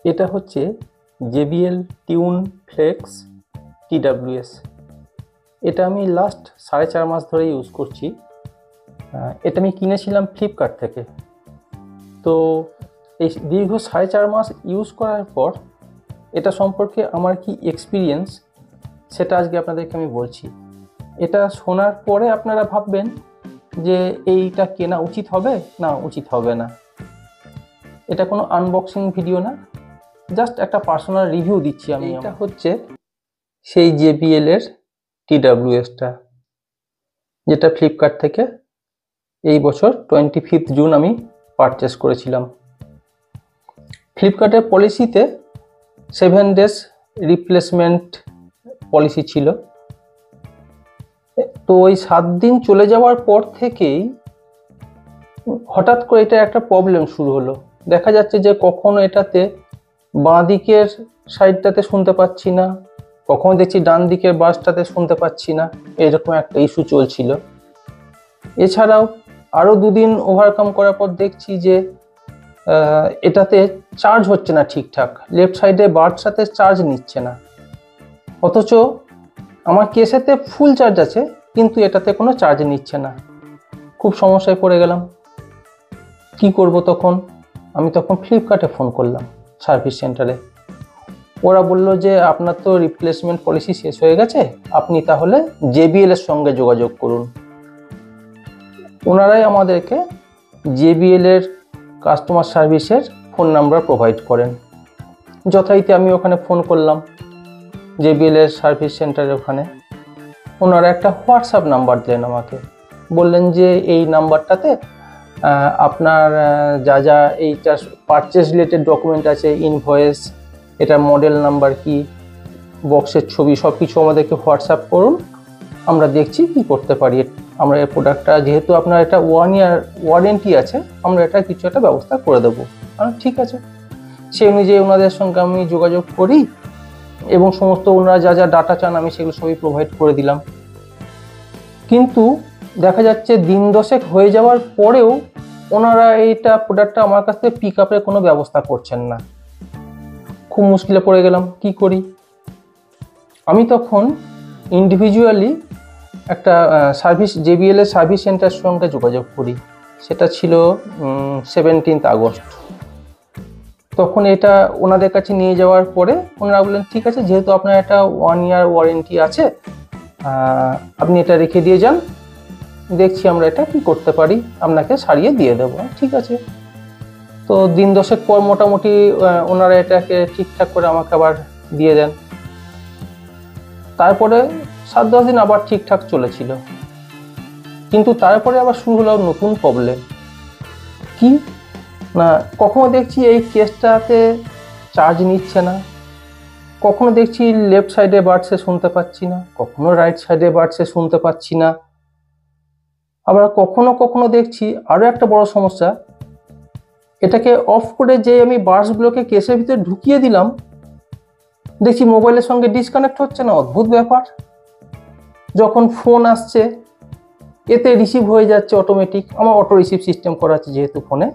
এটা হচ্ছে JBL tune flakes TWS। এটা আমি লাস্ট 4.5 মাস ধরে ইউজ করছি। এটা আমি কিনেছিলাম ফ্লিপকার্ট থেকে। তো এই দীর্ঘ 4.5 মাস ইউজ করার পর এটা সম্পর্কে আমার কি এক্সপিরিয়েন্স সেটা আজকে আপনাদেরকে আমি বলছি। এটা শোনার পরে আপনারা ভাববেন যে এইটা কেনা উচিত হবে না উচিত হবে না। এটা কোনো আনবক্সিং ভিডিও না, জাস্ট একটা পার্সোনাল রিভিউ দিচ্ছি আমি। এটা হচ্ছে সেই JBL এর TWSটা, যেটা ফ্লিপকার্ট থেকে এই বছর 25 জুন আমি পারচেস করেছিলাম। ফ্লিপকার্টের পলিসিতে 7 ডেজ রিপ্লেসমেন্ট পলিসি ছিল। তো ওই 7 দিন চলে যাওয়ার পর থেকেই হঠাৎ করে এটা একটা প্রবলেম শুরু হলো। দেখা যাচ্ছে যে কখনো এটাতে বাঁ দিকের সাইডটাতে শুনতে পাচ্ছি না, কখনো দেখছি ডান দিকের বাসটাতে শুনতে পাচ্ছি না, এরকম একটা ইস্যু চলছিল। এছাড়াও আরও 2 দিন ওভারকাম করার পর দেখছি যে এটাতে চার্জ হচ্ছে না ঠিকঠাক, লেফট সাইডে বার্ডটাতে চার্জ নিচ্ছে না। অথচ আমার কেসেতে ফুল চার্জ আছে, কিন্তু এটাতে কোনো চার্জ নিচ্ছে না। খুব সমস্যায় পড়ে গেলাম। কি করব তখন? আমি তখন ফ্লিপকার্টে ফোন করলাম সার্ভিস সেন্টারে। ওরা বলল যে আপনার তো রিপ্লেসমেন্ট পলিসি শেষ হয়ে গেছে, আপনি তাহলে JBL এর সঙ্গে যোগাযোগ করুন। ওনারাই আমাদেরকে JBL এর কাস্টমার সার্ভিসের ফোন নাম্বার প্রোভাইড করেন। যথারীতি আমি ওখানে ফোন করলাম JBL এর সার্ভিস সেন্টারে। ওখানে ওনারা একটা হোয়াটসঅ্যাপ নাম্বার দিলেন আমাকে, বললেন যে এই নাম্বারটাতে আপনার যা যা এইটা পারচেস রিলেটেড ডকুমেন্ট আছে, ইনভয়েস, এটা মডেল নাম্বার কি, বক্সের ছবি, সব কিছু আমাদেরকে হোয়াটসঅ্যাপ করুন, আমরা দেখছি কি করতে পারি। আমরা এই প্রোডাক্টটা, যেহেতু আপনার এটা 1 ইয়ার ওয়ারেন্টি আছে, আমরা এটা কিছু একটা ব্যবস্থা করে দেবো। ঠিক আছে। সেই অনুযায়ী ওনাদের সঙ্গে আমি যোগাযোগ করি এবং সমস্ত ওনারা যা যা ডাটা চান আমি সেগুলো সবই প্রোভাইড করে দিলাম। কিন্তু দেখা যাচ্ছে দিন 10 হয়ে যাওয়ার পরেও ওনারা এইটা প্রোডাক্টটা আমার কাছ থেকে পিক আপের কোনো ব্যবস্থা করছেন না। খুব মুশকিলে পড়ে গেলাম, কি করি। আমি তখন ইন্ডিভিজুয়ালি একটা সার্ভিস JBL এর সার্ভিস সেন্টারের সঙ্গে যোগাযোগ করি। সেটা ছিল 17 আগস্ট। তখন এটা ওনাদের কাছে নিয়ে যাওয়ার পরে ওনারা বললেন ঠিক আছে, যেহেতু আপনার একটা 1 ইয়ার ওয়ারেন্টি আছে, আপনি এটা রেখে দিয়ে যান, দেখছি আমরা এটা কি করতে পারি, আপনাকে সারিয়ে দিয়ে দেবো। ঠিক আছে। তো দিন 10 পর মোটামুটি ওনারা এটাকে ঠিকঠাক করে আমাকে আবার দিয়ে দেন। তারপরে 7-10 দিন আবার ঠিকঠাক চলেছিল, কিন্তু তারপরে আবার শুরু হলো নতুন প্রবলেম। কি না, কখনো দেখছি এই কেসটাতে চার্জ নিচ্ছে না, কখনো দেখছি লেফট সাইডে বার্ডসে শুনতে পাচ্ছি না, কখনো রাইট সাইডে বার্ডসে শুনতে পাচ্ছি না। আবার কখনো কখনো দেখছি আরও একটা বড় সমস্যা, এটাকে অফ করে যে আমি বার্ডসগুলোকে কেসের ভিতরে ঢুকিয়ে দিলাম, দেখছি মোবাইলের সঙ্গে ডিসকানেক্ট হচ্ছে না। অদ্ভুত ব্যাপার। যখন ফোন আসছে এতে রিসিভ হয়ে যাচ্ছে অটোমেটিক, আমার অটো রিসিভ সিস্টেম করা আছে, যেহেতু ফোনে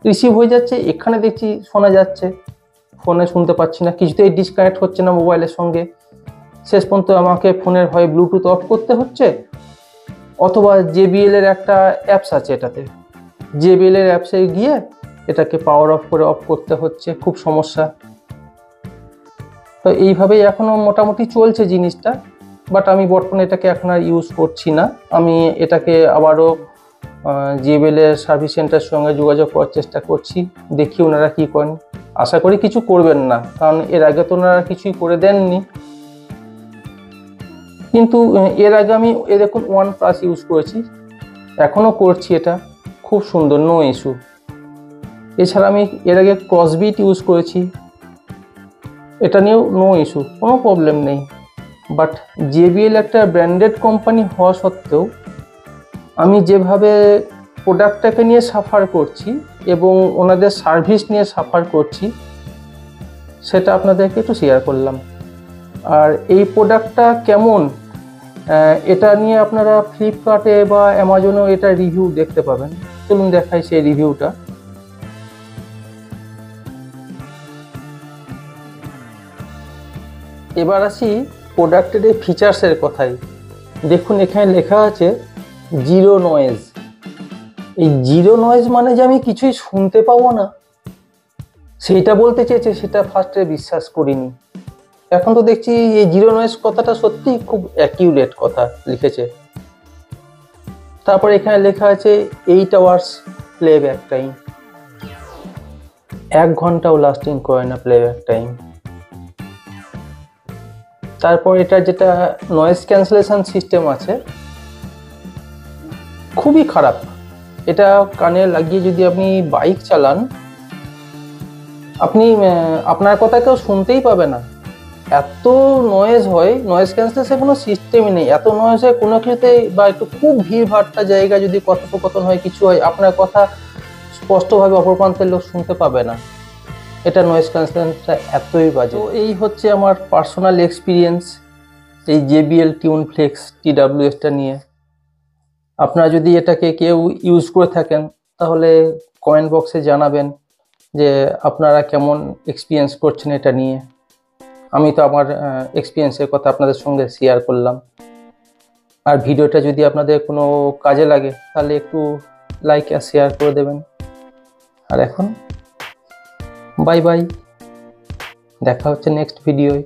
রিসিভ হয়ে যাচ্ছে, এখানে দেখছি শোনা যাচ্ছে, ফোনে শুনতে পাচ্ছি না, কিছুতেই ডিসকানেক্ট হচ্ছে না মোবাইলের সঙ্গে। শেষ পর্যন্ত আমাকে ফোনের হয় ব্লুটুথ অফ করতে হচ্ছে, অথবা JBL এর একটা অ্যাপস আছে এটাতে, JBL এর অ্যাপসে গিয়ে এটাকে পাওয়ার অফ করে অফ করতে হচ্ছে। খুব সমস্যা। তো এইভাবেই এখনো মোটামুটি চলছে জিনিসটা। বাট আমি বর্তমানে এটাকে এখন আর ইউজ করছি না। আমি এটাকে আবারও JBL এর সার্ভিস সেন্টারের সঙ্গে যোগাযোগ করার চেষ্টা করছি, দেখি ওনারা কি করেন। আশা করি কিছু করবেন না, কারণ এর আগে তো ওনারা কিছুই করে দেননি। কিন্তু এর আগে আমি এরকম OnePlus ইউজ করেছি, এখনও করছি, এটা খুব সুন্দর, নো ইস্যু। এছাড়া আমি এর আগে ক্রসবিট ইউজ করেছি, এটা নিয়েও নো ইস্যু, কোনো প্রবলেম নেই। বাট JBL একটা ব্র্যান্ডেড কোম্পানি হওয়া সত্ত্বেও আমি যেভাবে প্রোডাক্টটাকে নিয়ে সাফার করছি এবং ওনাদের সার্ভিস নিয়ে সাফার করছি, সেটা আপনাদেরকে একটু শেয়ার করলাম। আর এই প্রোডাক্টটা কেমন, এটা নিয়ে আপনারা ফ্লিপকার্টে বা অ্যামাজনেও এটা রিভিউ দেখতে পাবেন। চলুন দেখাই সেই রিভিউটা। এবার আসি প্রোডাক্টের এই ফিচার্সের কথায়। দেখুন এখানে লেখা আছে জিরো নয়েজ। এই জিরো নয়েজ মানে যে আমি কিছুই শুনতে পাবো না সেইটা বলতে চেয়েছে, সেটা ফার্স্টে বিশ্বাস করিনি। এখন তো দেখছি এই জিরো নয়েজ কথাটা সত্যি খুব অ্যাকিউরেট কথা লিখেছে। তারপর এখানে লেখা আছে 8 আওয়ার্স প্লেব্যাক টাইম, 1 ঘন্টাও লাস্টিং করে না প্লেব্যাক টাইম। তারপর এটা যেটা নয়েজ ক্যান্সেলেশন সিস্টেম আছে খুবই খারাপ। এটা কানে লাগিয়ে যদি আপনি বাইক চালান, আপনি আপনার কথা কেউ শুনতেই পাবে না, এত নয়েজ হয়। নয়েজ ক্যান্সেলেশন কোনো সিস্টেমই নেই, এত নয়েজ হয় কোনো কিছুতে। বা একটু খুব ভিড়ভাট্টা জায়গা যদি কথোপকথন হয়, কিছু হয়, আপনার কথা স্পষ্টভাবে অপর প্রান্তের লোক শুনতে পাবে না। এটা নয়েজ ক্যান্সেলেশনটা এতই বাজে। তো এই হচ্ছে আমার পার্সোনাল এক্সপিরিয়েন্স এই JBL টিউনফ্লেক্স TWS-টা নিয়ে। আপনারা যদি এটাকে কেউ ইউজ করে থাকেন তাহলে কমেন্ট বক্সে জানাবেন যে আপনারা কেমন এক্সপিরিয়েন্স করছেন এটা নিয়ে। আমি তো আমার এক্সপিরিয়েন্সের কথা আপনাদের সঙ্গে শেয়ার করলাম। আর ভিডিওটা যদি আপনাদের কোনো কাজে লাগে তাহলে একটু লাইক আর শেয়ার করে দেবেন। আর এখন বাই বাই, দেখা হচ্ছে নেক্সট ভিডিওয়।